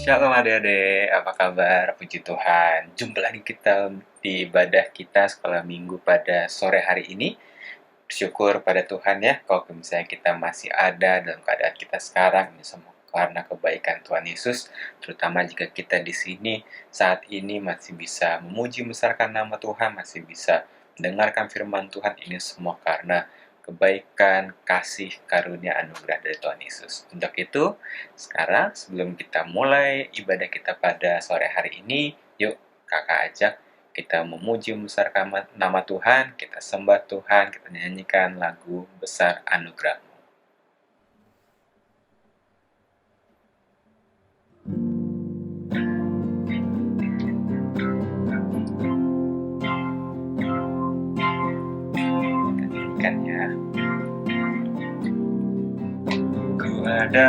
Shalom adik-adik, apa kabar? Puji Tuhan. Jumpa lagi kita di ibadah kita sekolah minggu pada sore hari ini. Bersyukur pada Tuhan ya, kalau misalnya kita masih ada dalam keadaan kita sekarang, ini semua karena kebaikan Tuhan Yesus, terutama jika kita di sini saat ini masih bisa memuji membesarkan nama Tuhan, masih bisa mendengarkan firman Tuhan, ini semua karena kebaikan, kasih, karunia, anugerah dari Tuhan Yesus. Untuk itu, sekarang sebelum kita mulai ibadah kita pada sore hari ini, yuk kakak ajak kita memuji membesarkan nama Tuhan, kita sembah Tuhan, kita nyanyikan lagu Besar Anugerah. Kita nyanyikan ya. Ku ada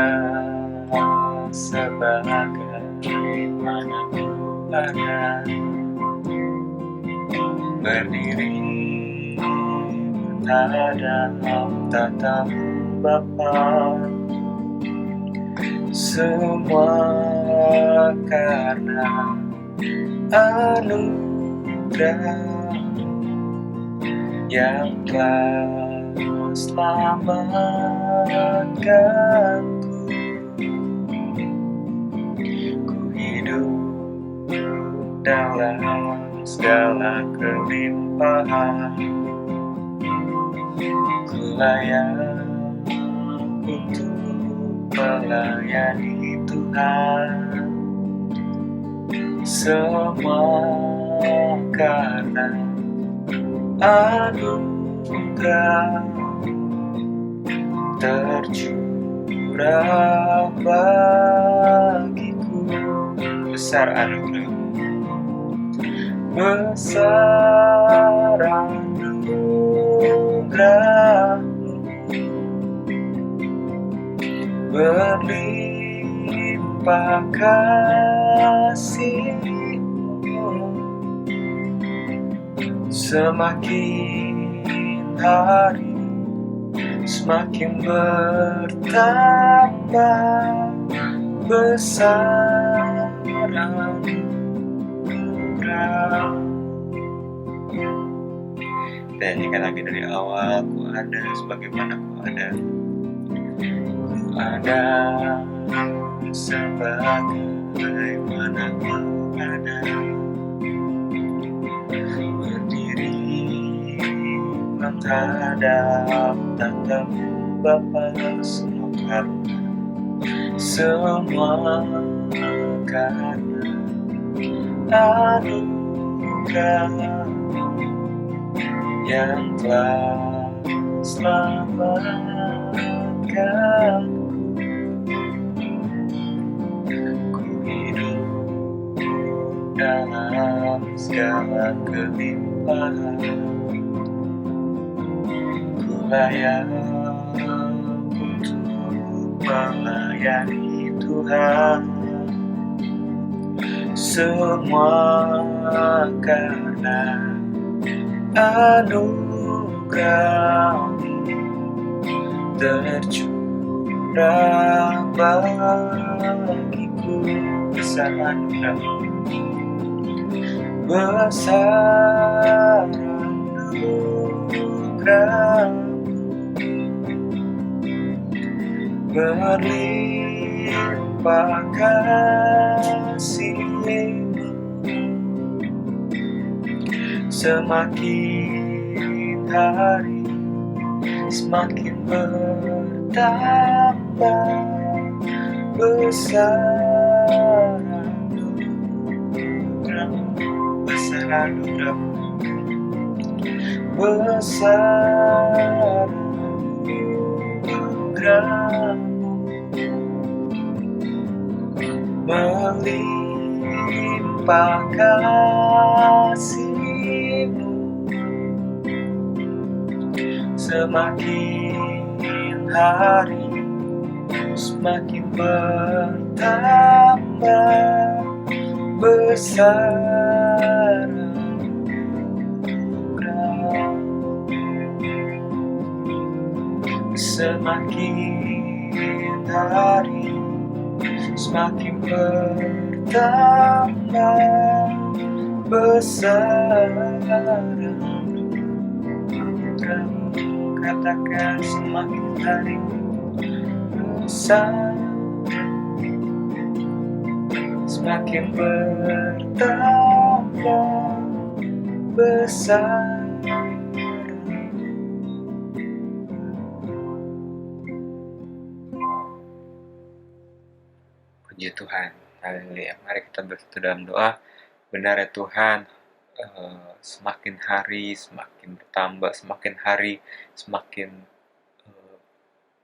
sebagaimana ku ada, berdiri menghadap tatap Bapa, semua karena anugerah yang telah selamatkanku. Ku hidup dalam segala kelimpahan, ku layak untuk melayani Tuhan. Semua karena anugerah tercurah bagiku. Besar anugerah, besar anugerah-Mu, berlimpah kasih-Mu, semakin hari semakin bertambah besar anugerah. Kita nyanyikan lagi dari awal. Ku ada sebagaimana ku ada, ku ada sebagaimana ku ada, berdiri menghadap tatap Bapa, semua karena anugerah yang telah selamatkanku. Ku hidup dalam segala kelimpahan, ku layak untuk melayani Tuhan. Semua karena anugerah-Mu tercurah bagiku. Besar anugerah-Mu, besar anugerah-Mu, berlimpah kasih-Mu, semakin hari semakin bertambah besar anugerah, besar anugerah, besar anugerah, melimpah kasih-Mu, semakin hari semakin bertambah besar anugerah, semakin hari semakin bertambah besar anugerah-Mu. Katakan semakin hari besar, semakin bertambah besar. Puji Tuhan, haleluya. Mari kita bersatu dalam doa. Benar ya Tuhan, semakin hari semakin bertambah, semakin hari semakin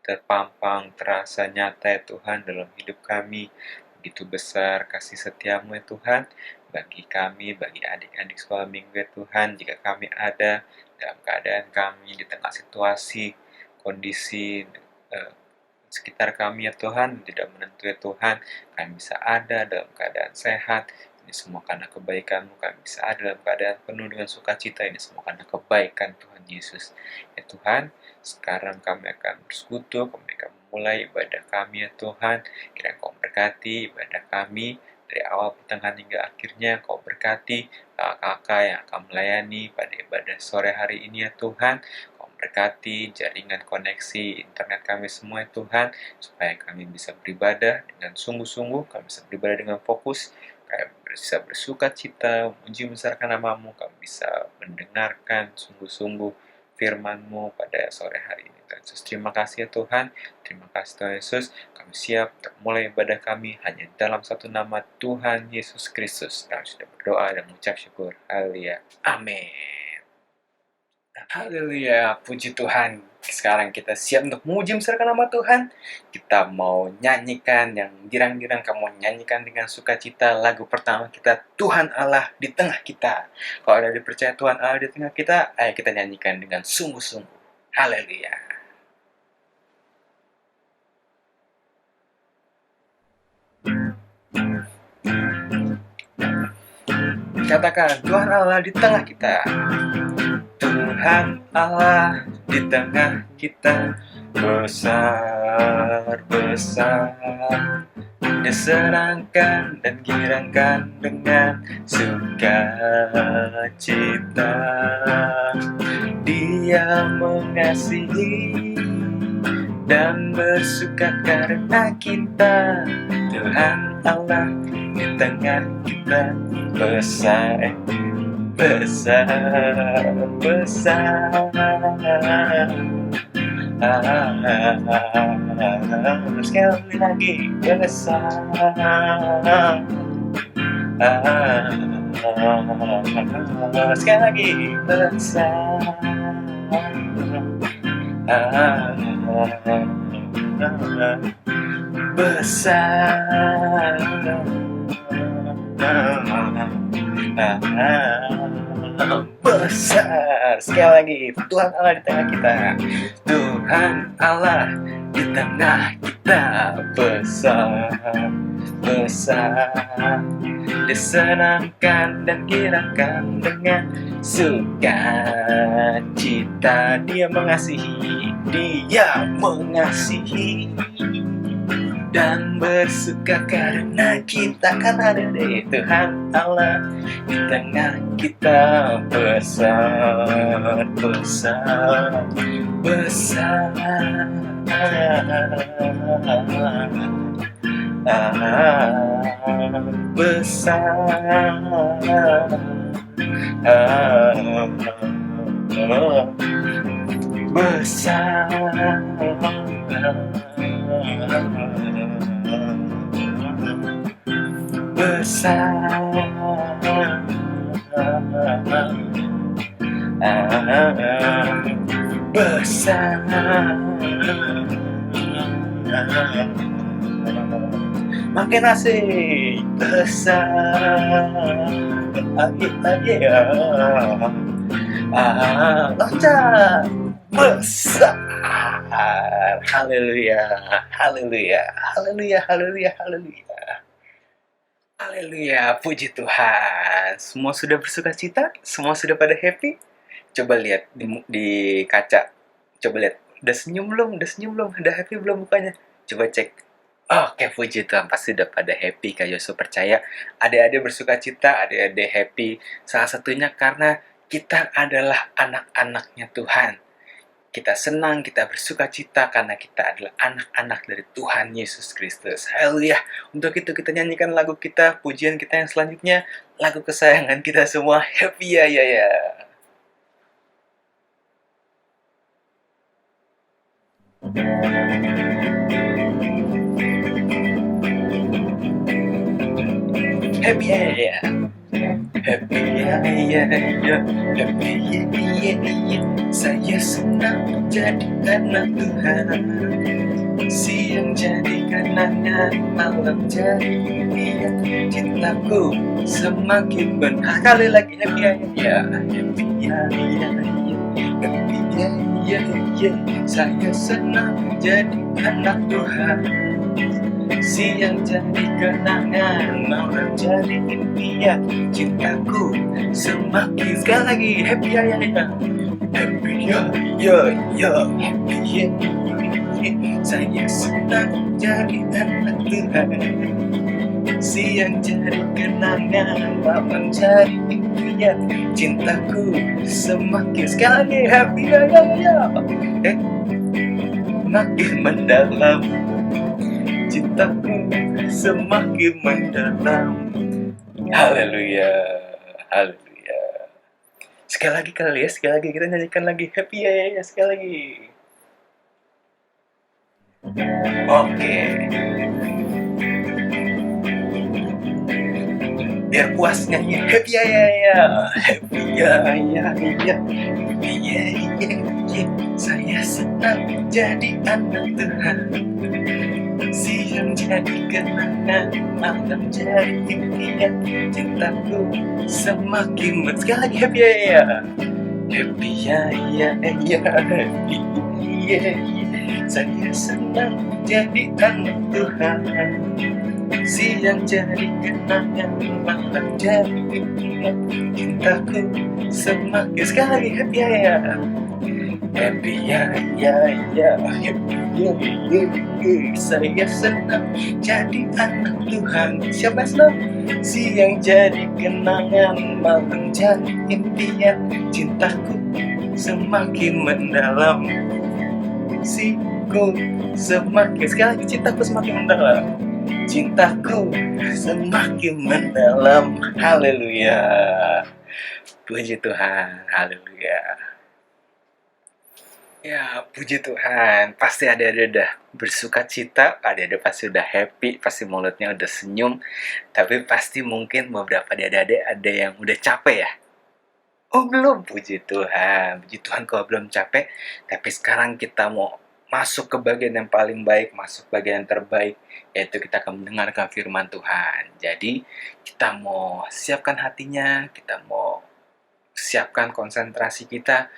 terpampang, terasa nyata ya Tuhan dalam hidup kami. Begitu besar kasih setiamu ya Tuhan, bagi kami, bagi adik-adik sekolah minggu ya Tuhan, jika kami ada dalam keadaan kami di tengah situasi, kondisi sekitar kami ya Tuhan, tidak menentu ya Tuhan, kami bisa ada dalam keadaan sehat. Ini semua karena kebaikan-Mu. Kami bisa ada dalam keadaan penuh dengan sukacita. Ini semua karena kebaikan Tuhan Yesus. Ya Tuhan, sekarang kami akan bersekutu, kami akan memulai ibadah kami ya Tuhan. Kiranya Kau berkati ibadah kami dari awal, pertengahan hingga akhirnya. Kau berkati kakak-kakak yang akan melayani pada ibadah sore hari ini ya Tuhan. Berkati jaringan koneksi internet kami semua ya Tuhan, supaya kami bisa beribadah dengan sungguh-sungguh, kami bisa beribadah dengan fokus, kami bisa bersuka cita, memuji membesarkan nama-Mu, kami bisa mendengarkan sungguh-sungguh firman-Mu pada sore hari ini. Tuhan Yesus, terima kasih ya Tuhan, terima kasih Tuhan Yesus, kami siap untuk mulai ibadah kami hanya dalam satu nama, Tuhan Yesus Kristus. Kami sudah berdoa dan mengucap syukur. Haleluya. Amin. Haleluya, puji Tuhan. Sekarang kita siap untuk memuji membesarkan nama Tuhan. Kita mau nyanyikan yang girang-girang, kamu nyanyikan dengan sukacita lagu pertama kita, Tuhan Allah di tengah kita. Kalau ada dipercaya Tuhan Allah di tengah kita, ayo kita nyanyikan dengan sungguh-sungguh. Haleluya. Katakan, Tuhan Allah di tengah kita. Tuhan Allah di tengah kita, besar-besar, disenangkan dan girangkan dengan sukacita. Dia mengasihi dan bersuka karena kita. Tuhan Allah di tengah kita, besar, sekali lagi besar, sekali lagi besar, besar, sekali lagi, Tuhan Allah di tengah kita. Tuhan Allah di tengah kita, besar, disenangkan dan girangkan dengan sukacita. Dia mengasihi dan bersuka karena kita kan ada di Tuhan Allah di tengah kita, besar, makin asik, besar, loncat, besar. Haleluya, haleluya, haleluya, haleluya, haleluya. Haleluya, puji Tuhan. Semua sudah bersukacita? Semua sudah pada happy? Coba lihat di kaca. Coba lihat, udah senyum belum? Udah happy belum mukanya? Coba cek. Oke, puji Tuhan, pasti udah pada happy Kak Yosua percaya adik-adik bersuka cita, adik-adik happy. Salah satunya karena kita adalah anak-anaknya Tuhan. Kita senang, kita bersuka cita karena kita adalah anak-anak dari Tuhan Yesus Kristus. Haleluya. Untuk itu kita nyanyikan lagu kita, pujian kita yang selanjutnya, lagu kesayangan kita semua, Happy Ya Ya Ya. Happy Ya Ya Ya. Happy Ya Ya Ya. Happy Ya Ya Ya. Saya senang menjadi anak Tuhan. Siang jadi kenangan, malam jadi impian. Cintaku semakin benar. Kali lagi happy ya ya, happy ya ya ya, happy ya ya ya. Saya senang jadi anak Tuhan. Siang jadi kenangan, malam jadi impian. Cintaku semakin, sekali lagi happy ya ya ya, happy ya ya ya, happy ya ya. Saya senang jadi anak Tuhan. Siang jadi kenangan, malam jadi impian. Cintaku semakin, sekali lagi happy ya ya ya, makin mendalam. Cintaku semakin mendalam. Haleluya, haleluya. Sekali lagi kali ya, sekali lagi kita nyanyikan lagi happy ya ya ya, sekali lagi. Oke. Biar puas nyanyi happy ya ya ya, happy ya ya ya, happy ya ya ya. Saya senang jadi anak Tuhan. Siang jadi kenangan, malam jadi impian. Cintaku semakin sekali lagi happy ya ya, happy ya ya ya, happy ya ya. Saya senang jadi anak Tuhan. Siang jadi kenangan, malam jadi impian. Cintaku semakin, sekali lagi happy ya ya, happy ya ya ya, happy ya ya ya. Saya senang jadi anak Tuhan. Siapa senang? Siang jadi kenangan, malam jadi impian. Cintaku semakin mendalam. Siku semakin, sekali lagi cintaku semakin mendalam. Cintaku semakin mendalam. Haleluya. Puji Tuhan. Haleluya. Ya, puji Tuhan. Pasti ada-ada udah bersuka cita, ada-ada pasti udah happy, pasti mulutnya udah senyum. Tapi pasti mungkin beberapa adik-adik ada yang udah capek ya. Oh belum, puji Tuhan. Puji Tuhan kalau belum capek. Tapi sekarang kita mau masuk ke bagian yang paling baik, masuk bagian yang terbaik, yaitu kita akan mendengarkan firman Tuhan. Jadi kita mau siapkan hatinya, kita mau siapkan konsentrasi kita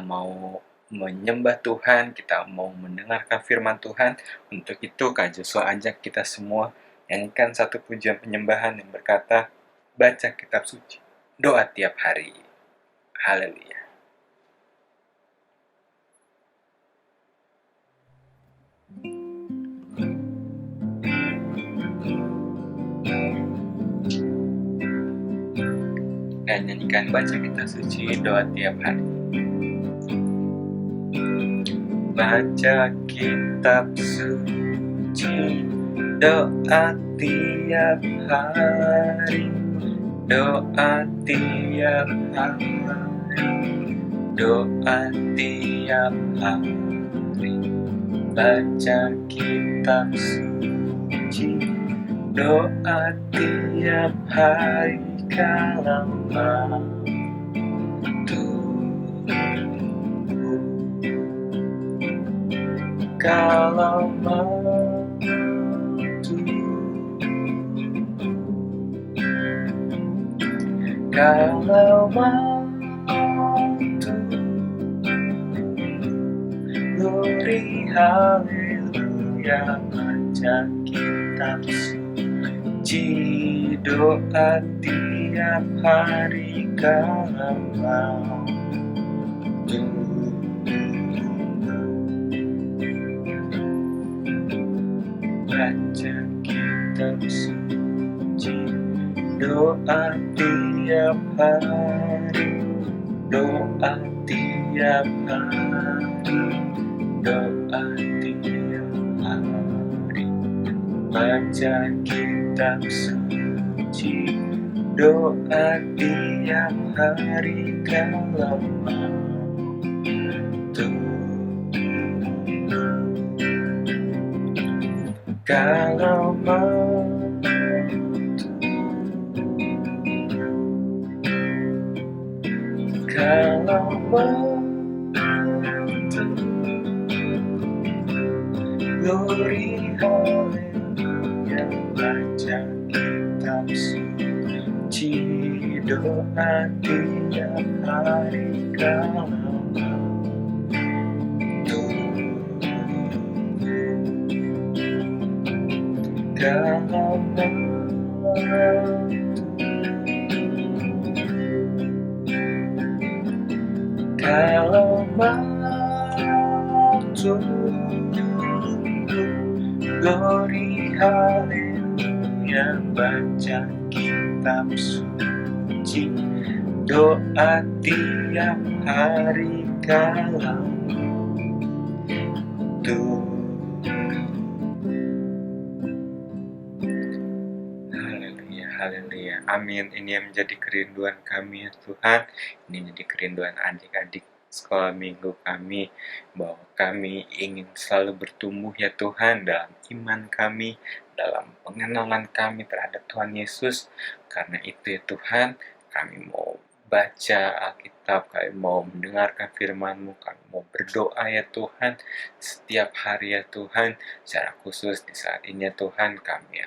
mau menyembah Tuhan, kita mau mendengarkan firman Tuhan. Untuk itu Kak Joshua ajak kita semua nyanyikan satu pujian penyembahan yang berkata, baca kitab suci, doa tiap hari. Haleluya. Dan nyanyikan baca kitab suci, doa tiap hari. Baca kitab suci, doa tiap hari, doa tiap hari, doa tiap hari. Baca kitab suci, doa tiap hari, kalau mau tumbuh, kalau mau tumbuh, kalau mau tumbuh. Glory haleluya, baca kitab suci, doa tiap hari, kalau mau tumbuh. baca kitab suci, doa tiap hari, doa tiap hari, doa tiap hari, baca kitab suci, doa tiap hari kalau mau kalau mau kalau mau glory haleluya, baca kitab suci, doa tiap hari kalau mau kalau mau kalau mau glory haleluya, baca kitab suci, doa tiap hari kalau haleluya, haleluya, amin. Ini yang menjadi kerinduan kami ya Tuhan. Ini menjadi kerinduan adik-adik sekolah minggu kami, bahwa kami ingin selalu bertumbuh ya Tuhan dalam iman kami, dalam pengenalan kami terhadap Tuhan Yesus. Karena itu ya Tuhan, kami mau baca Alkitab, kami mau mendengarkan firman-Mu, kami mau berdoa ya Tuhan setiap hari ya Tuhan. Secara khusus di saat ini ya Tuhan, kami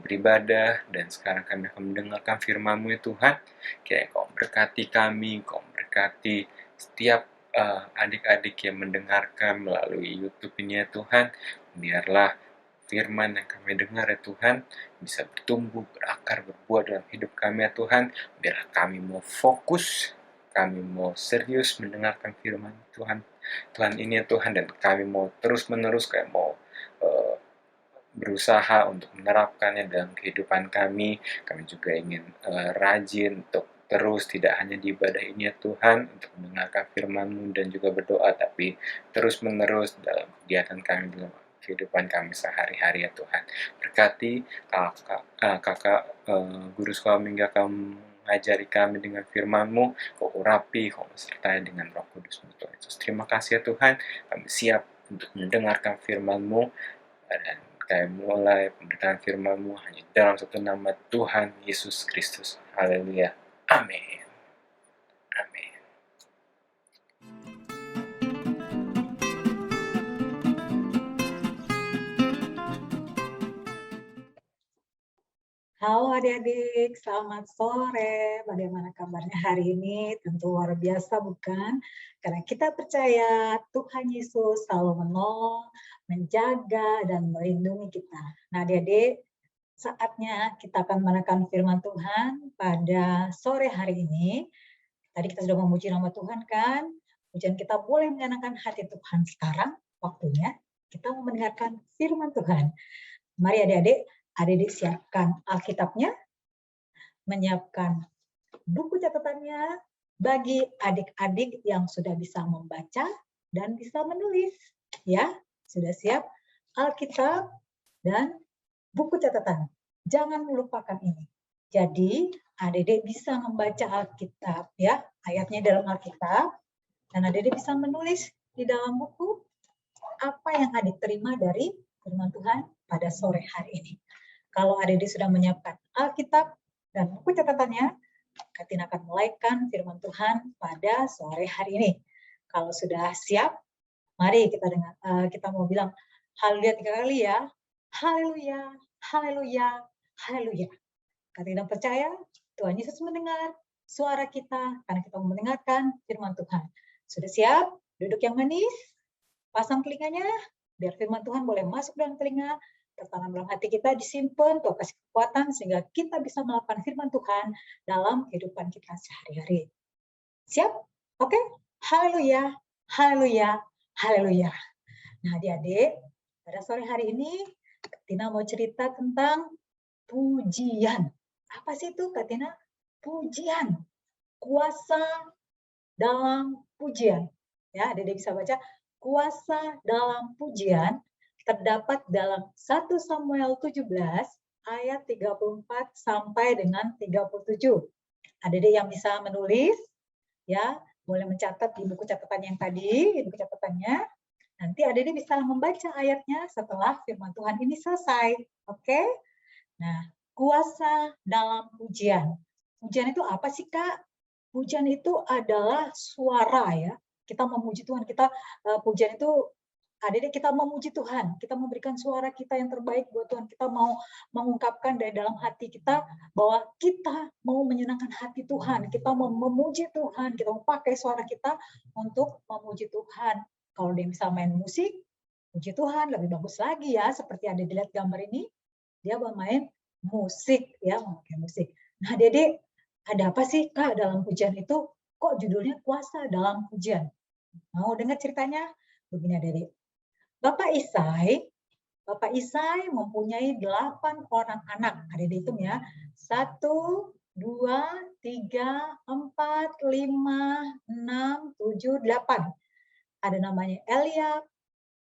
beribadah, dan sekarang kami akan mendengarkan firman-Mu ya Tuhan. Kiranya Kau berkati kami, Kau berkati setiap adik-adik yang mendengarkan melalui YouTube ini ya Tuhan. Biarlah firman yang kami dengar ya Tuhan bisa bertumbuh, berakar, berbuah dalam hidup kami ya Tuhan. Biarlah kami mau fokus, kami mau serius mendengarkan firman Tuhan ini ya Tuhan, dan kami mau terus-menerus kayak mau berusaha untuk menerapkannya dalam kehidupan kami. Kami juga ingin rajin untuk terus tidak hanya di ibadah ini ya Tuhan, untuk mendengarkan firman-Mu dan juga berdoa, tapi terus-menerus dalam kegiatan kami, dalam kehidupan kami sehari-hari ya Tuhan. Berkati kakak guru sekolah minggu kami mengajari kami dengan firman-Mu, Kau urapi, Kau sertai dengan Roh Kudus-Mu Tuhan Yesus. Terima kasih ya Tuhan, kami siap untuk mendengarkan firman-Mu, dan kami mulai pemberitaan firman-Mu hanya dalam satu nama, Tuhan Yesus Kristus. Haleluya. Amin. Amin. Halo adik-adik, selamat sore. Bagaimana kabarnya hari ini? Tentu luar biasa bukan? Karena kita percaya Tuhan Yesus selalu menolong, menjaga, dan melindungi kita. Nah adik-adik, saatnya kita akan menekan firman Tuhan pada sore hari ini. Tadi kita sudah memuji nama Tuhan kan? Pujian kita boleh menyenangkan hati Tuhan. Sekarang waktunya kita mau mendengarkan firman Tuhan. Mari adik-adik siapkan Alkitabnya, menyiapkan buku catatannya bagi adik-adik yang sudah bisa membaca dan bisa menulis. Ya, sudah siap Alkitab dan buku catatan. Jangan melupakan ini. Jadi, adik-adik bisa membaca Alkitab ya, ayatnya dalam Alkitab, dan adik-adik bisa menulis di dalam buku apa yang adik terima dari firman Tuhan pada sore hari ini. Kalau adik-adik sudah menyiapkan Alkitab dan buku catatannya, Katin akan mulaikan firman Tuhan pada sore hari ini. Kalau sudah siap, mari kita mau bilang haleluya 3 kali ya. Haleluya, haleluya, haleluya. Katina percaya Tuhan Yesus mendengar suara kita karena kita mau mendengarkan firman Tuhan. Sudah siap? Duduk yang manis, pasang telinganya, biar firman Tuhan boleh masuk dalam telinga, tertanam dalam hati kita, disimpan, Tuhan kasih kekuatan sehingga kita bisa melakukan firman Tuhan dalam kehidupan kita sehari-hari. Siap? Oke? Haleluya, haleluya, haleluya. Nah adik-adik, Pada sore hari ini, Kak Tina mau cerita tentang pujian. Apa sih itu, Kak Tina? Pujian, kuasa dalam pujian. Ya, Dede bisa baca, kuasa dalam pujian terdapat dalam 1 Samuel 17 ayat 34 sampai dengan 37. Adik-adik yang bisa menulis, ya, boleh mencatat di buku catatan yang tadi, di buku catatannya. Nanti adik-adik bisa membaca ayatnya setelah firman Tuhan ini selesai. Oke? Nah, kuasa dalam pujian. Pujian itu apa sih, Kak? Pujian itu adalah suara ya. Kita memuji Tuhan, pujian itu adik-adik kita memuji Tuhan, kita memberikan suara kita yang terbaik buat Tuhan. Kita mau mengungkapkan dari dalam hati kita bahwa kita mau menyenangkan hati Tuhan, kita mau memuji Tuhan, kita mau pakai suara kita untuk memuji Tuhan. Kalau dia bisa main musik, puji Tuhan, lebih bagus lagi ya. Seperti ada dilihat gambar ini, dia bermain musik ya, memakai musik. Nah, Dede, ada apa sih Kak dalam pujian itu? Kok judulnya kuasa dalam pujian? Mau dengar ceritanya? Begini Dede. Bapak Isai mempunyai 8 orang anak. Ada dihitung ya. 1, 2, 3, 4, 5, 6, 7, 8. Ada namanya Eliab,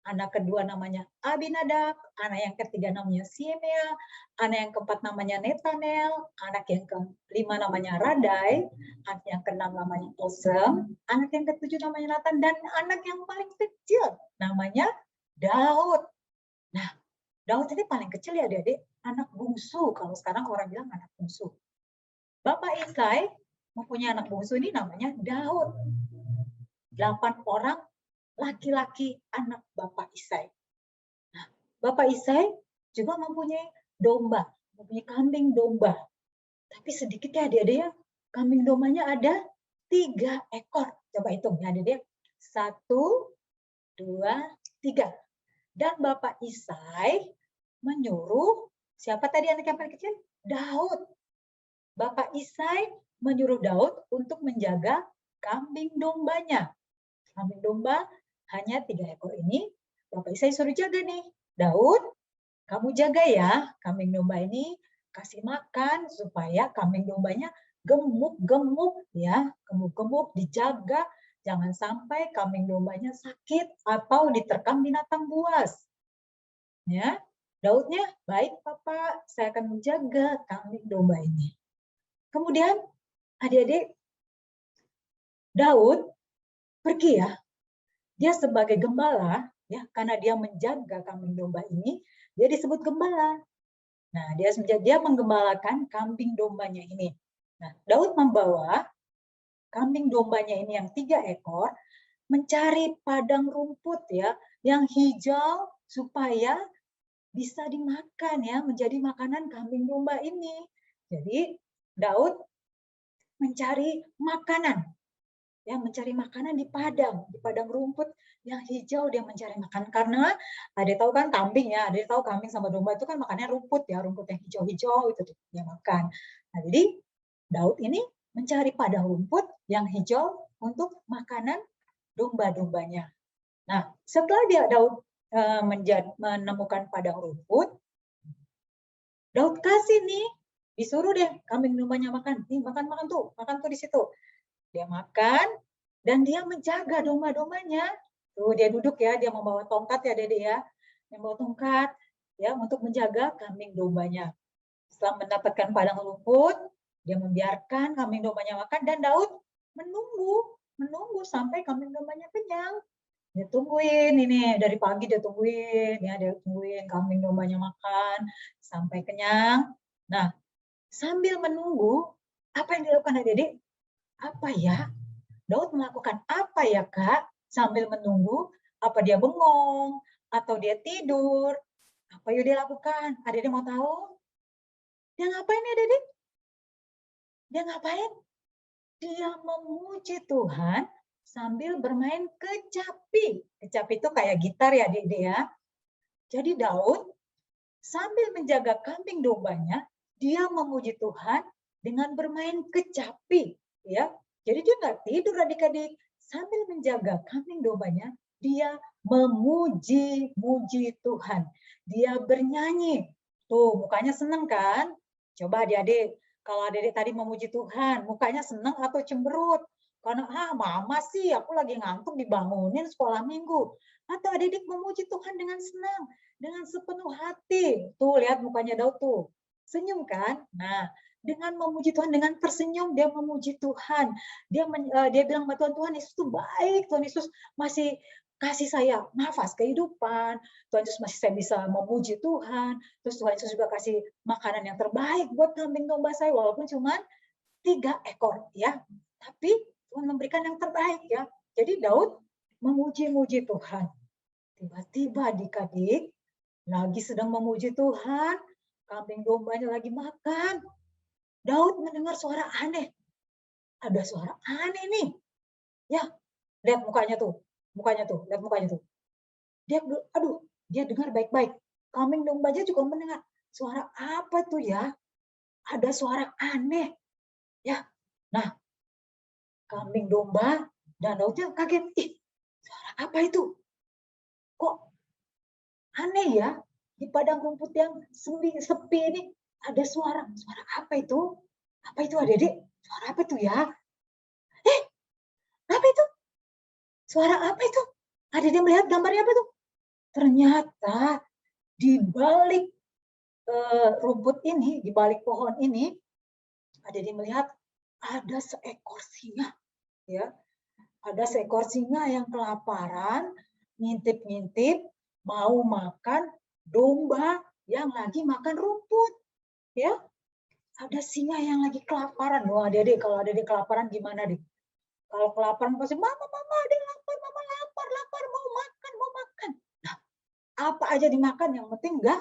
anak kedua namanya Abinadab, anak yang ketiga namanya Simea, anak yang keempat namanya Netanel, anak yang kelima namanya Radai, anak yang keenam namanya Osem, anak yang ketujuh namanya Nathan, dan anak yang paling kecil namanya Daud. Nah, Daud ini paling kecil ya adik-adik, anak bungsu, kalau sekarang orang bilang anak bungsu. Bapak Isai mempunyai anak bungsu ini namanya Daud. 8 orang laki-laki anak Bapak Isai. Nah, Bapak Isai juga mempunyai domba, mempunyai kambing domba. Tapi sedikit ya adik-adik ya, kambing dombanya ada 3 ekor. Coba hitung ya adik-adik. 1, 2, 3. Dan Bapak Isai menyuruh, siapa tadi anak yang paling kecil? Daud. Bapak Isai menyuruh Daud untuk menjaga kambing dombanya. Kambing domba hanya 3 ekor ini, Bapak Isai suruh jaga nih. Daud, kamu jaga ya kambing domba ini, kasih makan supaya kambing dombanya gemuk-gemuk ya, gemuk-gemuk, dijaga, jangan sampai kambing dombanya sakit atau diterkam binatang buas. Ya, Daudnya, baik Papa, saya akan menjaga kambing domba ini. Kemudian adik-adik, Daud pergi ya, dia sebagai gembala, ya, karena dia menjaga kambing domba ini, dia disebut gembala. Nah, dia menggembalakan kambing dombanya ini. Nah, Daud membawa kambing dombanya ini yang 3 ekor mencari padang rumput ya, yang hijau supaya bisa dimakan ya, menjadi makanan kambing domba ini. Jadi Daud mencari makanan, ya, mencari makanan di padang rumput yang hijau, dia mencari makan. Karena ada tahu kan kambing ya, ada tahu kambing sama domba itu kan makannya rumput ya, rumput yang hijau-hijau itu dia makan. Nah, jadi Daud ini mencari padang rumput yang hijau untuk makanan domba-dombanya. Nah, setelah Daud menemukan padang rumput, Daud kasih nih, disuruh deh kambing dombanya makan. Nih, makan tuh di situ. Dia makan, dan dia menjaga domba-dombanya. Tuh, dia duduk ya, dia membawa tongkat ya, Dede ya. Dia membawa tongkat ya untuk menjaga kambing dombanya. Setelah mendapatkan padang rumput, dia membiarkan kambing dombanya makan, dan Daud menunggu sampai kambing dombanya kenyang. Dia tungguin ini, dari pagi dia tungguin kambing dombanya makan sampai kenyang. Nah, sambil menunggu, apa yang dilakukan adik-adik? Apa ya? Daud melakukan apa ya, Kak? Sambil menunggu, apa dia bengong? Atau dia tidur? Apa yang dia lakukan? Adik-adik mau tahu? Dia ngapain ya, adik-adik? Dia ngapain? Dia memuji Tuhan sambil bermain kecapi. Kecapi itu kayak gitar ya, adik-adik ya. Jadi Daud sambil menjaga kambing dombanya, dia memuji Tuhan dengan bermain kecapi. Ya, jadi dia nggak tidur adik-adik. Sambil menjaga kambing dombanya, dia memuji-muji Tuhan. Dia bernyanyi. Tuh, mukanya seneng kan? Coba adik-adik, kalau adik-adik tadi memuji Tuhan, mukanya seneng atau cemberut? Karena, mama sih, aku lagi ngantuk dibangunin sekolah minggu. Atau adik-adik memuji Tuhan dengan senang, dengan sepenuh hati. Tuh, lihat mukanya Daud tuh. Senyum kan? Nah, dengan memuji Tuhan, dengan tersenyum, dia memuji Tuhan. Dia bilang, Tuhan, Tuhan Yesus itu baik. Tuhan Yesus masih kasih saya nafas kehidupan. Tuhan Yesus masih saya bisa memuji Tuhan. Terus Tuhan Yesus juga kasih makanan yang terbaik buat kambing domba saya, walaupun cuma 3 ekor ya. Tapi Tuhan memberikan yang terbaik ya. Jadi Daud memuji-muji Tuhan. Tiba-tiba adik-adik lagi sedang memuji Tuhan, kambing dombanya lagi makan. Daud mendengar suara aneh. Ada suara aneh nih. Ya, lihat mukanya tuh. Lihat mukanya tuh. Dia dengar baik-baik. Kambing dombanya juga mendengar. Suara apa tuh ya? Ada suara aneh. Ya. Nah, kambing domba dan Daudnya kaget. Ih, suara apa itu? Kok aneh ya? Di padang rumput yang sepi ini ada suara. Suara apa itu? Apa itu adik-adik? Suara apa itu ya? Apa itu? Suara apa itu? Adik-adik melihat gambarnya apa itu? Ternyata di balik rumput ini, di balik pohon ini, adik-adik melihat ada seekor singa. Ya, ada seekor singa yang kelaparan, ngintip-ngintip, mau makan domba yang lagi makan rumput. Ya, ada singa yang lagi kelaparan. Wah, adik-adik, kalau adik-adik kelaparan gimana, Dik? Kalau kelaparan pasti, mama, adik lapar, mama lapar, mau makan. Nah, apa aja dimakan, yang penting enggak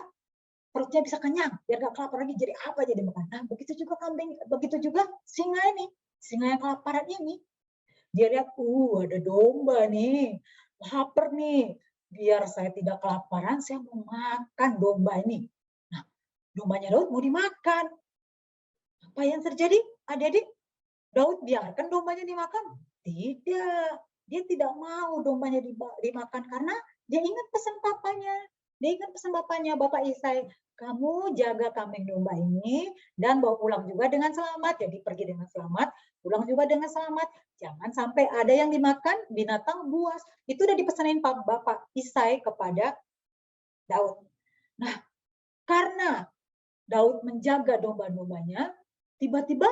perutnya bisa kenyang, biar nggak kelaparan lagi, jadi apa aja dimakan. Nah, begitu juga kambing, begitu juga singa ini, singa yang kelaparan ini. Dia lihat, ada domba nih, lapar nih, biar saya tidak kelaparan, saya mau makan domba ini. Nah, dombanya Daud mau dimakan. Apa yang terjadi, adik-adik? Daud biarkan dombanya dimakan? Tidak, dia tidak mau dombanya dimakan karena dia ingat pesan papanya. Dia ingat pesan bapaknya, Bapak Isai, kamu jaga kambing domba ini dan bawa pulang juga dengan selamat. Jadi pergi dengan selamat, pulang juga dengan selamat. Jangan sampai ada yang dimakan binatang buas. Itu udah dipesanin Bapak Isai kepada Daud. Nah, karena Daud menjaga domba-dombanya, tiba-tiba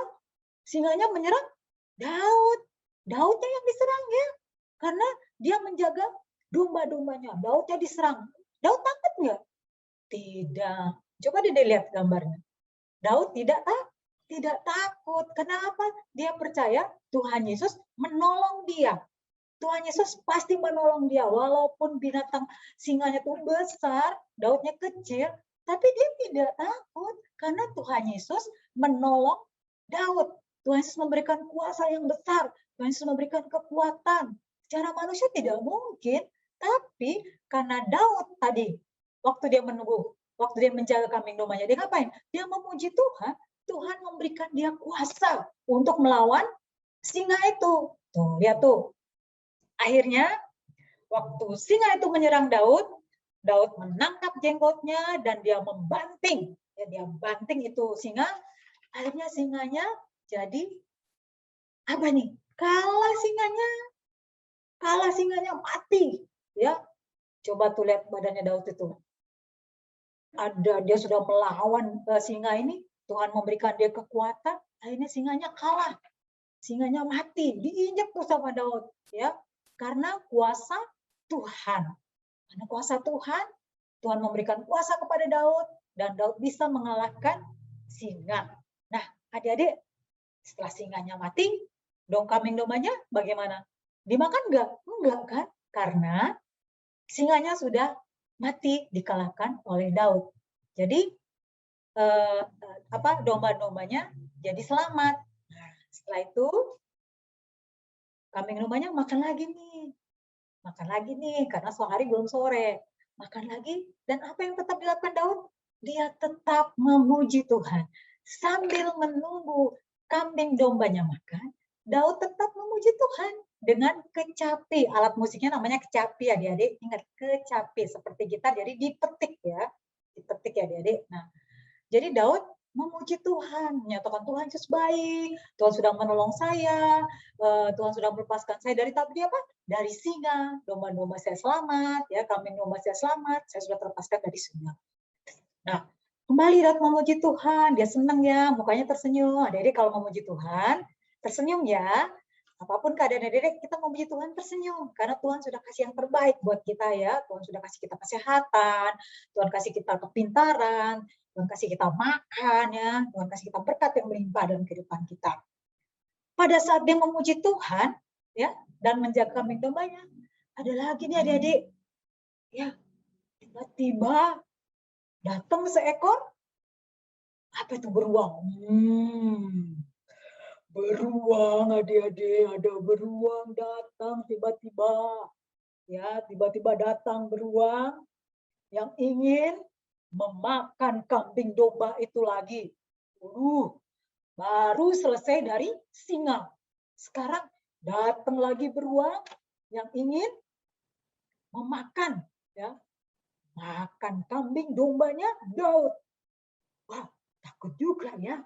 singanya menyerang Daud. Daudnya yang diserang ya. Karena dia menjaga domba-dombanya. Daudnya diserang. Daud takut nggak? Tidak. Coba lihat gambarnya. Daud tidak takut. Kenapa? Dia percaya Tuhan Yesus menolong dia. Tuhan Yesus pasti menolong dia. Walaupun binatang singanya itu besar, Daudnya kecil, tapi dia tidak takut. Karena Tuhan Yesus menolong Daud. Tuhan Yesus memberikan kuasa yang besar. Tuhan Yesus memberikan kekuatan. Secara manusia tidak mungkin. Tapi karena Daud tadi, waktu dia menunggu, waktu dia menjaga kambing dombanya, dia ngapain? Dia memuji Tuhan. Tuhan memberikan dia kuasa untuk melawan singa itu. Tuh, lihat tuh. Akhirnya, waktu singa itu menyerang Daud, Daud menangkap jenggotnya dan dia membanting. Ya, dia banting itu singa. Akhirnya singanya jadi apa nih? Kalah singanya mati. Ya, coba tuh lihat badannya Daud itu. Dia sudah melawan singa ini, Tuhan memberikan dia kekuatan, akhirnya singanya kalah. Singanya mati, diinjak tuh sama Daud, ya. Karena kuasa Tuhan. Karena kuasa Tuhan, Tuhan memberikan kuasa kepada Daud dan Daud bisa mengalahkan singa. Nah, adik-adik, setelah singanya mati, kambing dombanya bagaimana? Dimakan enggak? Enggak kan? Karena singanya sudah mati dikalahkan oleh Daud. Jadi domba-dombanya jadi selamat. Nah, setelah itu kambing dombanya makan lagi nih karena hari belum sore. Makan lagi dan apa yang tetap dilakukan Daud? Dia tetap memuji Tuhan. Sambil menunggu kambing dombanya makan, Daud tetap memuji Tuhan. dengan kecapi. Alat musiknya namanya kecapi, adik-adik. Ingat, kecapi seperti gitar, jadi dipetik ya. Dipetik ya adik-adik. Nah, jadi Daud memuji Tuhan, menyatakan Tuhan Yesus baik, Tuhan sudah menolong saya, Tuhan sudah melepaskan saya dari tapi apa? Dari singa, domba-domba saya selamat, ya kambing domba saya selamat, saya sudah terlepaskan dari singa. Nah, kembali Daud memuji Tuhan, dia senang ya, mukanya tersenyum. Adik-adik kalau memuji Tuhan, tersenyum ya. Apapun keadaan adik-adik, kita memuji Tuhan tersenyum. Karena Tuhan sudah kasih yang terbaik buat kita ya. Tuhan sudah kasih kita kesehatan, Tuhan kasih kita kepintaran, Tuhan kasih kita makan ya, Tuhan kasih kita berkat yang melimpah dalam kehidupan kita. Pada saat dia memuji Tuhan, ya, dan menjaga kambing dombanya, ada lagi nih adik-adik, ya, tiba-tiba datang seekor apa itu beruang? Beruang adik-adik, ada beruang datang tiba-tiba. Ya, tiba-tiba datang beruang yang ingin memakan kambing domba itu lagi. Baru selesai dari singa. Sekarang datang lagi beruang yang ingin memakan ya, makan kambing dombanya Daud. Wah, takut juga ya.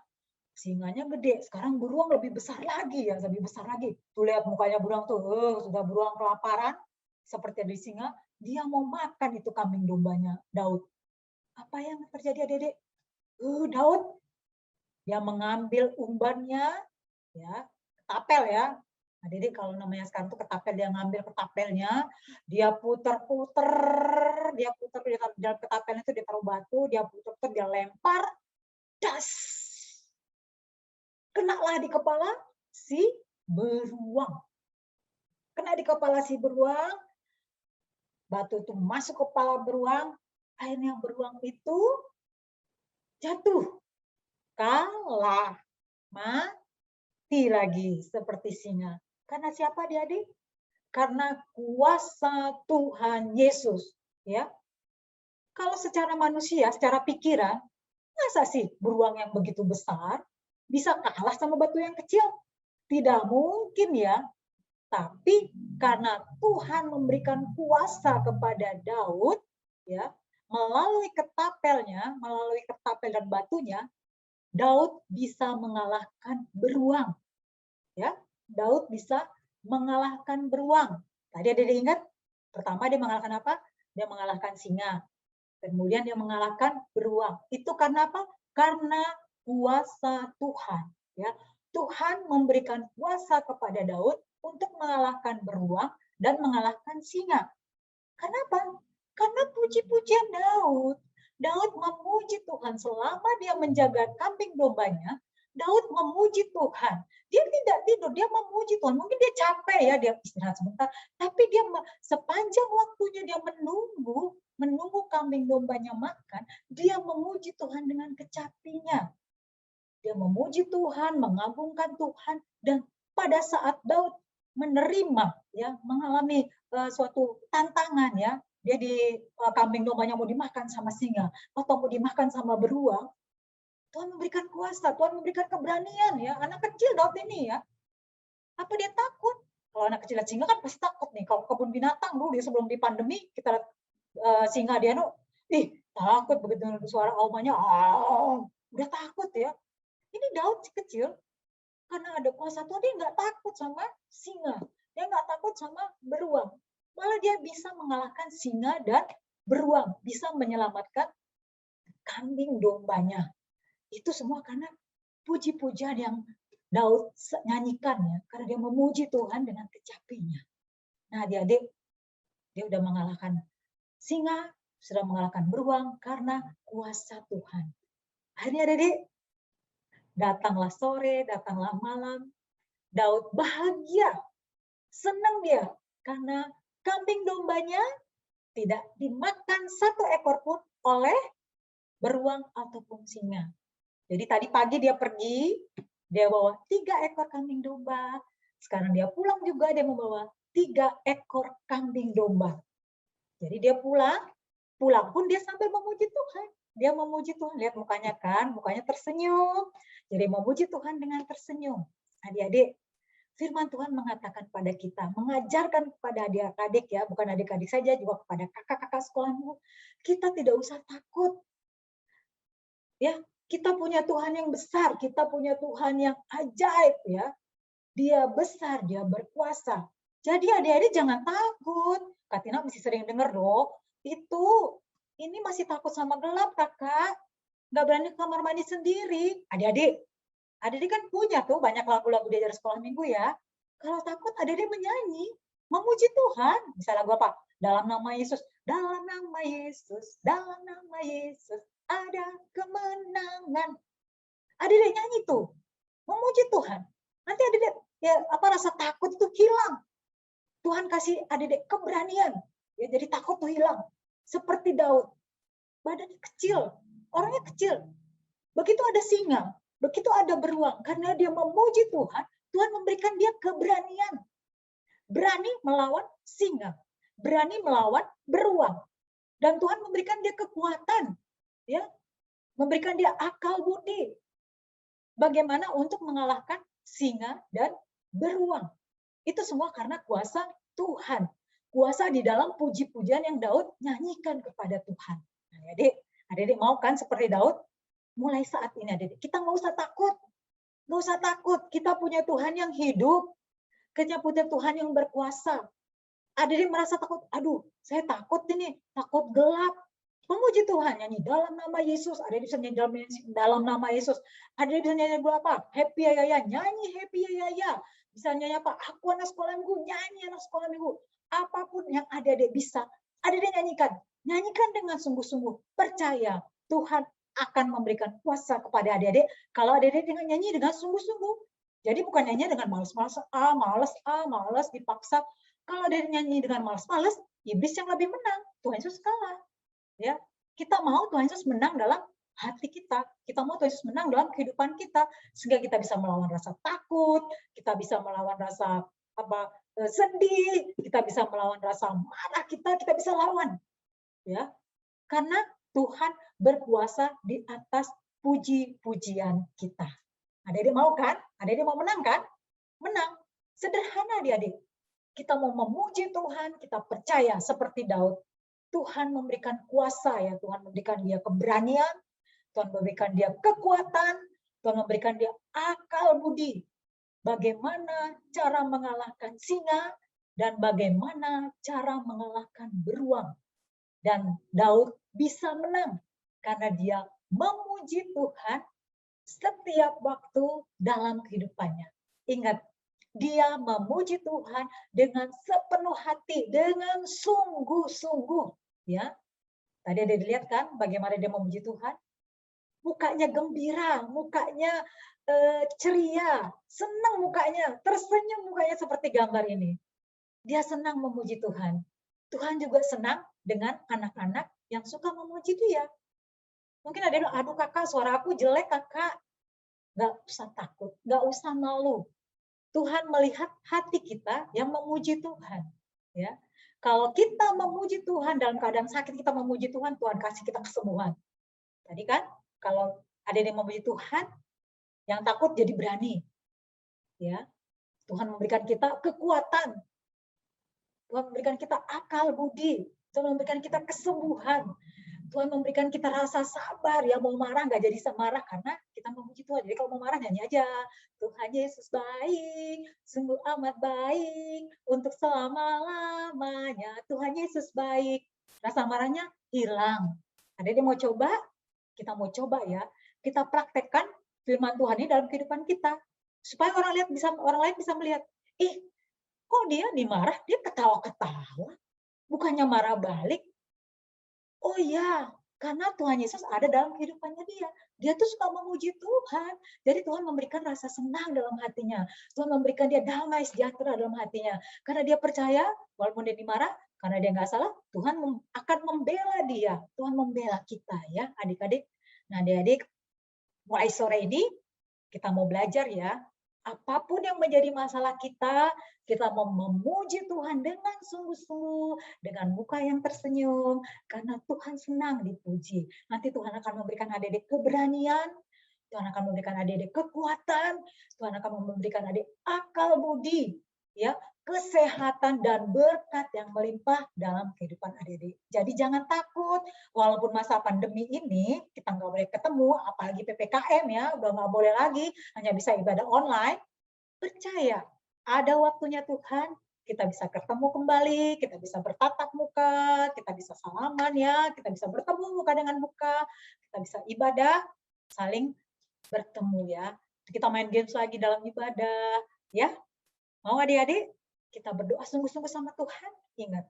Singanya gede, sekarang beruang lebih besar lagi ya, lebih besar lagi. Tuh lihat mukanya beruang tuh, sudah beruang kelaparan, seperti di singa, dia mau makan itu kambing dombanya Daud. Apa yang terjadi adik-adik? Daud, dia mengambil umbannya, ya, ketapel ya. Adik-adik kalau namanya sekarang tuh ketapel, dia ngambil ketapelnya, dia puter-puter, dia puter di dalam ketapelnya itu dia taruh batu, dia puter-puter, dia lempar, das. Kenalah di kepala si beruang. Kena di kepala si beruang, batu itu masuk ke kepala beruang, akhirnya beruang itu jatuh, kalah, mati lagi seperti singa. Karena siapa adik-adik? Karena kuasa Tuhan Yesus. Ya, kalau secara manusia, secara pikiran, masa sih beruang yang begitu besar bisa kalah sama batu yang kecil? Tidak mungkin ya. Tapi karena Tuhan memberikan kuasa kepada Daud, ya, melalui ketapelnya, melalui ketapel dan batunya, Daud bisa mengalahkan beruang. Ya, Daud bisa mengalahkan beruang. Tadi ada diingat? Pertama dia mengalahkan apa? Dia mengalahkan singa. Kemudian dia mengalahkan beruang. Itu karena apa? Karena kuasa Tuhan. Ya, Tuhan memberikan kuasa kepada Daud untuk mengalahkan beruang dan mengalahkan singa. Kenapa? Karena puji-pujian Daud. Daud memuji Tuhan selama dia menjaga kambing dombanya. Daud memuji Tuhan. Dia tidak tidur, dia memuji Tuhan. Mungkin dia capek ya, dia istirahat sebentar. Tapi dia sepanjang waktunya dia menunggu kambing dombanya makan, dia memuji Tuhan dengan kecapinya. Dia memuji Tuhan, mengagungkan Tuhan, dan pada saat Daud menerima, ya, mengalami suatu tantangan, ya, dia di kambing dombanya mau dimakan sama singa atau mau dimakan sama beruang, Tuhan memberikan kuasa, Tuhan memberikan keberanian, ya, anak kecil Daud ini ya, apa dia takut? Kalau anak kecil lihat singa kan pasti takut nih. Kalau kebun binatang dulu dia sebelum di pandemi kita lihat singa dia takut begitu suara aumannya, udah takut ya. Ini Daud si kecil, karena ada kuasa Tuhan, dia nggak takut sama singa. Dia nggak takut sama beruang. Malah dia bisa mengalahkan singa dan beruang. Bisa menyelamatkan kambing dombanya. Itu semua karena puji-pujian yang Daud nyanyikan ya. Karena dia memuji Tuhan dengan kecapinya. Nah adik-adik, dia udah mengalahkan singa, sudah mengalahkan beruang karena kuasa Tuhan. Akhirnya adik-adik, datanglah sore, datanglah malam, Daud bahagia, senang dia, karena kambing dombanya tidak dimakan satu ekor pun oleh beruang ataupun singa. Jadi tadi pagi dia pergi, dia bawa 3 ekor kambing domba. Sekarang dia pulang juga, dia membawa 3 ekor kambing domba. Jadi dia pulang pun dia sambil memuji Tuhan. Dia memuji Tuhan, lihat mukanya kan, mukanya tersenyum. Jadi memuji Tuhan dengan tersenyum. Adik-adik, Firman Tuhan mengatakan pada kita, mengajarkan kepada adik-adik ya, bukan adik-adik saja, juga kepada kakak-kakak sekolahmu, kita tidak usah takut. Ya, kita punya Tuhan yang besar, kita punya Tuhan yang ajaib ya. Dia besar, dia berkuasa. Jadi adik-adik jangan takut. Kak Tina mesti sering dengar loh, ini masih takut sama gelap kakak. Nggak berani ke kamar mandi sendiri. Adik-adik kan punya tuh banyak lagu-lagu diajar sekolah minggu ya. Kalau takut adik-adik menyanyi, memuji Tuhan. Bisa lagu apa? Dalam nama Yesus, dalam nama Yesus, dalam nama Yesus, ada kemenangan. Adik-adik nyanyi tuh, memuji Tuhan. Nanti adik-adik ya rasa takut itu hilang. Tuhan kasih adik-adik keberanian. Ya, jadi takut tuh hilang. Seperti Daud. Badannya kecil, orangnya kecil. Begitu ada singa, begitu ada beruang, karena dia memuji Tuhan, Tuhan memberikan dia keberanian. Berani melawan singa, berani melawan beruang. Dan Tuhan memberikan dia kekuatan, ya, memberikan dia akal budi. Bagaimana untuk mengalahkan singa dan beruang. Itu semua karena kuasa Tuhan. Kuasa di dalam puji-pujian yang Daud nyanyikan kepada Tuhan. Nah, adik-adik mau kan seperti Daud? Mulai saat ini adik-adik, kita nggak usah takut. Nggak usah takut, kita punya Tuhan yang hidup. Kita punya Tuhan yang berkuasa. Adik-adik merasa takut, aduh saya takut ini, takut gelap. Memuji Tuhan, nyanyi dalam nama Yesus. Adik-adik bisa nyanyi dalam nama Yesus. Adik-adik bisa nyanyi apa? Happy ya ya, nyanyi happy ya ya. Bisa nyanyi apa? Aku anak sekolah minggu, nyanyi anak sekolah minggu. Apapun yang adik-adik bisa, adik-adik nyanyikan. Nyanyikan dengan sungguh-sungguh. Percaya Tuhan akan memberikan kuasa kepada adik-adik kalau adik-adik dengan nyanyi dengan sungguh-sungguh. Jadi bukan nyanyi dengan malas-malas, malas dipaksa. Kalau adik nyanyi dengan malas-malas, iblis yang lebih menang. Tuhan Yesus kalah. Ya, kita mau Tuhan Yesus menang dalam hati kita. Kita mau Tuhan Yesus menang dalam kehidupan kita sehingga kita bisa melawan rasa takut, kita bisa melawan rasa sedih, kita bisa melawan rasa marah kita bisa lawan. Ya. Karena Tuhan berkuasa di atas puji-pujian kita. Adik-adik mau kan? Adik-adik mau menang kan? Menang. Sederhana adik-adik. Kita mau memuji Tuhan, kita percaya seperti Daud. Tuhan memberikan kuasa ya, Tuhan memberikan dia keberanian, Tuhan memberikan dia kekuatan, Tuhan memberikan dia akal budi. Bagaimana cara mengalahkan singa dan bagaimana cara mengalahkan beruang. Dan Daud bisa menang karena dia memuji Tuhan setiap waktu dalam kehidupannya. Ingat, dia memuji Tuhan dengan sepenuh hati, dengan sungguh-sungguh. Ya, tadi ada dilihat kan bagaimana dia memuji Tuhan? Mukanya gembira, mukanya ceria, senang mukanya, tersenyum mukanya seperti gambar ini. Dia senang memuji Tuhan. Tuhan juga senang dengan anak-anak yang suka memuji dia. Mungkin ada yang, aduh kakak, suara aku jelek kakak. Nggak usah takut, nggak usah malu. Tuhan melihat hati kita yang memuji Tuhan. Ya, kalau kita memuji Tuhan dalam keadaan sakit, kita memuji Tuhan, Tuhan kasih kita kesembuhan. Tadi kan, kalau ada yang memuji Tuhan, yang takut jadi berani. Ya, Tuhan memberikan kita kekuatan. Tuhan memberikan kita akal budi. Tuhan memberikan kita kesembuhan. Tuhan memberikan kita rasa sabar, ya mau marah nggak jadi marah karena kita memuji Tuhan. Jadi kalau mau marah nyanyi aja, Tuhan Yesus baik, sungguh amat baik, untuk selama-lamanya. Tuhan Yesus baik. Rasa marahnya hilang. Ada yang mau coba? Kita mau coba ya. Kita praktekkan firman Tuhan ini dalam kehidupan kita supaya orang lain bisa melihat, kok dia dimarah, dia ketawa-ketawa, bukannya marah balik. Oh ya, karena Tuhan Yesus ada dalam kehidupannya dia. Dia tuh suka memuji Tuhan. Jadi Tuhan memberikan rasa senang dalam hatinya. Tuhan memberikan dia damai sejahtera dalam hatinya. Karena dia percaya, walaupun dia dimarah, karena dia nggak salah, Tuhan akan membela dia. Tuhan membela kita ya, adik-adik. Nah, adik-adik, mulai sore ini kita mau belajar ya. Apapun yang menjadi masalah kita mau memuji Tuhan dengan sungguh-sungguh, dengan muka yang tersenyum, karena Tuhan senang dipuji. Nanti Tuhan akan memberikan adik-adik keberanian, Tuhan akan memberikan adik-adik kekuatan, Tuhan akan memberikan adik akal budi, ya, kesehatan dan berkat yang melimpah dalam kehidupan adik-adik. Jadi jangan takut, walaupun masa pandemi ini kita nggak boleh ketemu, apalagi PPKM ya, udah nggak boleh lagi, hanya bisa ibadah online. Percaya, ada waktunya Tuhan, kita bisa ketemu kembali, kita bisa bertatap muka, kita bisa salaman ya, kita bisa bertemu muka dengan muka, kita bisa ibadah, saling bertemu ya. Kita main games lagi dalam ibadah, ya. Mau adik-adik? Kita berdoa sungguh-sungguh sama Tuhan. Ingat,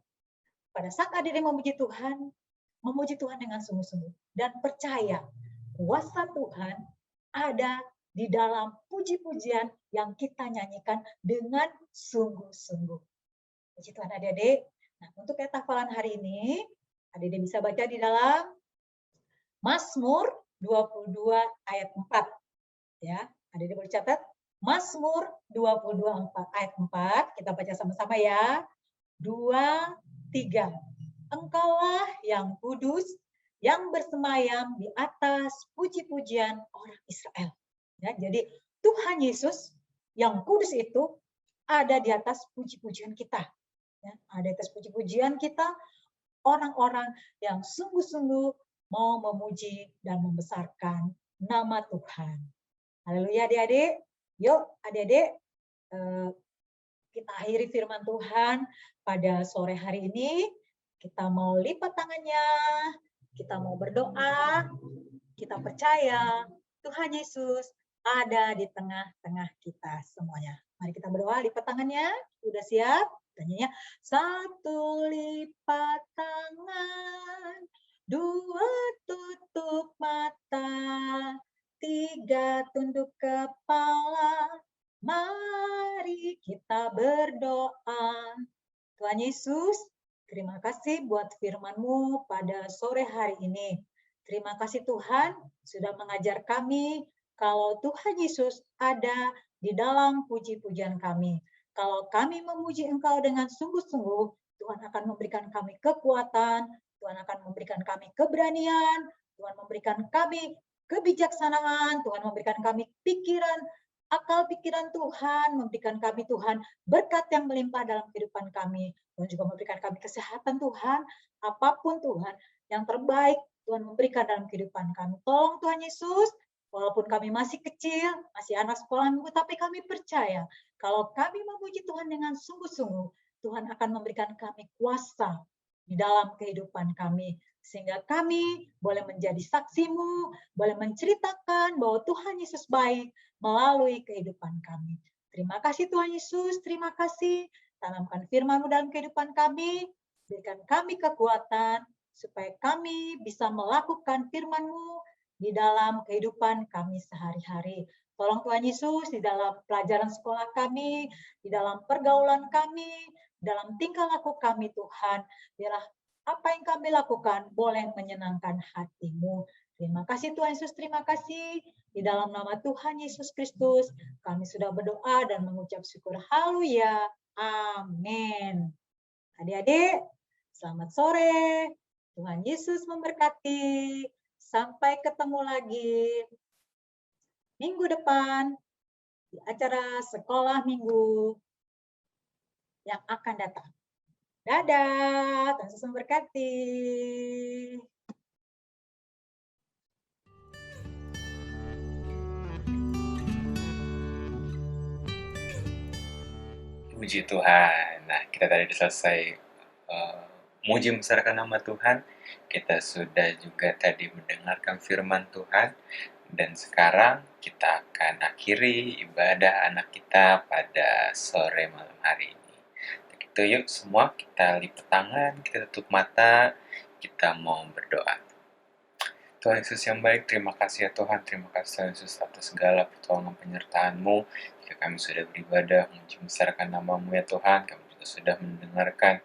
pada saat adik-adik memuji Tuhan dengan sungguh-sungguh. Dan percaya, kuasa Tuhan ada di dalam puji-pujian yang kita nyanyikan dengan sungguh-sungguh. Puji Tuhan adik-adik. Nah, untuk ayat hafalan hari ini, adik-adik bisa baca di dalam Mazmur 22 ayat 4. Ya, adik-adik boleh catat. Mazmur 22 ayat 4, kita baca sama-sama ya. 2, 3. Engkaulah yang kudus, yang bersemayam di atas puji-pujian orang Israel. Ya, jadi Tuhan Yesus yang kudus itu ada di atas puji-pujian kita. Ya, ada di atas puji-pujian kita, orang-orang yang sungguh-sungguh mau memuji dan membesarkan nama Tuhan. Haleluya adik-adik. Yuk adik-adik, kita akhiri firman Tuhan pada sore hari ini. Kita mau lipat tangannya, kita mau berdoa, kita percaya Tuhan Yesus ada di tengah-tengah kita semuanya. Mari kita berdoa, lipat tangannya. Udah siap? Tanyanya, 1 lipat tangan, 2 tutup mata, 3 tunduk kepala. Mari kita berdoa. Tuhan Yesus, terima kasih buat firman-Mu pada sore hari ini. Terima kasih Tuhan sudah mengajar kami kalau Tuhan Yesus ada di dalam puji-pujian kami. Kalau kami memuji Engkau dengan sungguh-sungguh, Tuhan akan memberikan kami kekuatan, Tuhan akan memberikan kami keberanian, Tuhan memberikan kami kebijaksanaan, Tuhan memberikan kami pikiran, akal pikiran Tuhan, memberikan kami Tuhan berkat yang melimpah dalam kehidupan kami. Tuhan juga memberikan kami kesehatan Tuhan, apapun Tuhan, yang terbaik Tuhan memberikan dalam kehidupan kami. Tolong Tuhan Yesus, walaupun kami masih kecil, masih anak sekolah minggu, tapi kami percaya kalau kami memuji Tuhan dengan sungguh-sungguh, Tuhan akan memberikan kami kuasa di dalam kehidupan kami. Sehingga kami boleh menjadi saksimu, boleh menceritakan bahwa Tuhan Yesus baik melalui kehidupan kami. Terima kasih Tuhan Yesus, terima kasih. Tanamkan firman-Mu dalam kehidupan kami, berikan kami kekuatan, supaya kami bisa melakukan firman-Mu di dalam kehidupan kami sehari-hari. Tolong Tuhan Yesus di dalam pelajaran sekolah kami, di dalam pergaulan kami, dalam tingkah laku kami Tuhan. Biarlah apa yang kami lakukan boleh menyenangkan hati-Mu. Terima kasih Tuhan Yesus, terima kasih. Di dalam nama Tuhan Yesus Kristus, kami sudah berdoa dan mengucap syukur. Haleluya. Amin. Adik-adik, selamat sore. Tuhan Yesus memberkati. Sampai ketemu lagi minggu depan di acara sekolah minggu yang akan datang. Dadah, Tuhan Yesus memberkati. Puji Tuhan. Nah, kita tadi selesai muji membesarkan nama Tuhan. Kita sudah juga tadi mendengarkan firman Tuhan. Dan sekarang kita akan akhiri ibadah anak kita pada sore malam hari ini. Begitu yuk semua, kita lipat tangan, kita tutup mata, kita mau berdoa. Tuhan Yesus yang baik, terima kasih ya Tuhan, terima kasih Tuhan Yesus atas segala pertolongan penyertaan-Mu. Jika kami sudah beribadah, memuji membesarkan nama-Mu ya Tuhan, kami juga sudah mendengarkan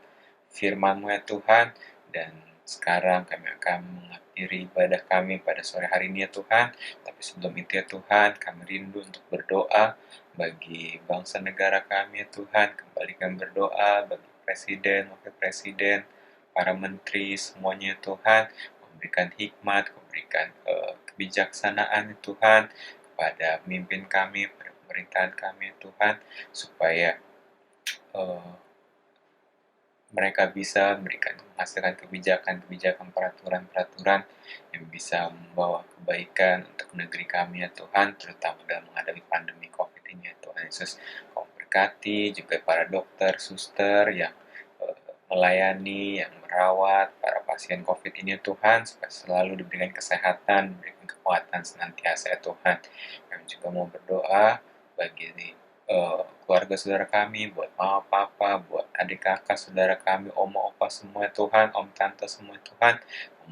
firman-Mu ya Tuhan, dan sekarang kami akan mengakhiri ibadah kami pada sore hari ini ya Tuhan. Tapi sebelum itu ya Tuhan, kami rindu untuk berdoa bagi bangsa negara kami ya Tuhan. Kembali kami berdoa bagi Presiden, Wakil Presiden, para menteri, semuanya ya Tuhan. Memberikan hikmat, memberikan kebijaksanaan Tuhan, kepada pemimpin kami, pada pemerintahan kami Tuhan, supaya eh, mereka bisa menghasilkan kebijakan-kebijakan, peraturan-peraturan yang bisa membawa kebaikan untuk negeri kami ya Tuhan, terutama dalam menghadapi pandemi COVID ini ya Tuhan Yesus. Kau berkati juga para dokter, suster yang melayani, yang merawat para pasien COVID ini ya Tuhan, supaya selalu diberikan kesehatan, diberikan kekuatan senantiasa ya Tuhan. Kami juga mau berdoa bagi keluarga saudara kami, buat mama papa, buat adik kakak saudara kami, oma opa semua Tuhan, om tante semua Tuhan,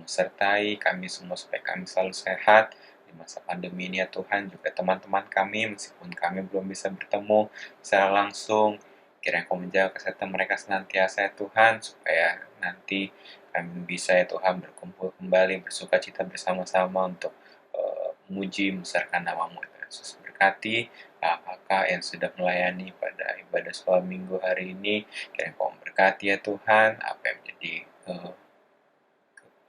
sertai kami semua supaya kami selalu sehat di masa pandemi ini ya Tuhan. Juga teman-teman kami, meskipun kami belum bisa bertemu secara langsung, kiranya Kau menjaga kesehatan mereka senantiasa ya Tuhan, supaya nanti kami bisa ya Tuhan berkumpul kembali, bersuka cita bersama-sama untuk memuji membesarkan namamu ya Yesus. Berkati kakak yang sudah melayani pada ibadah sekolah minggu hari ini, kiranya Kau berkati ya Tuhan, apa yang menjadi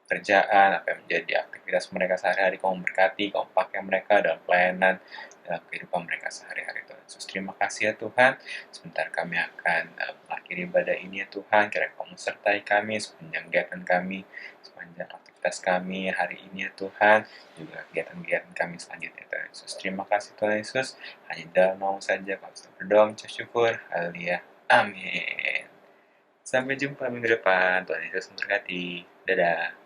kerjaan, apa yang menjadi aktivitas mereka sehari-hari, Kau memberkati, Kau pakai mereka dalam pelayanan, dalam kehidupan mereka sehari-hari Tuhan Yesus. Terima kasih ya Tuhan, sebentar kami akan mengakhiri ibadah ini ya Tuhan, kiranya Kau menyertai kami sepanjang kegiatan kami, sepanjang aktivitas kami hari ini ya Tuhan, juga kegiatan-kegiatan kami selanjutnya Tuhan Yesus. Terima kasih Tuhan Yesus, hanya dalam nama saja kami berdoa, mengucap syukur, haleluya, amin. Sampai jumpa minggu depan, Tuhan Yesus memberkati, dadah.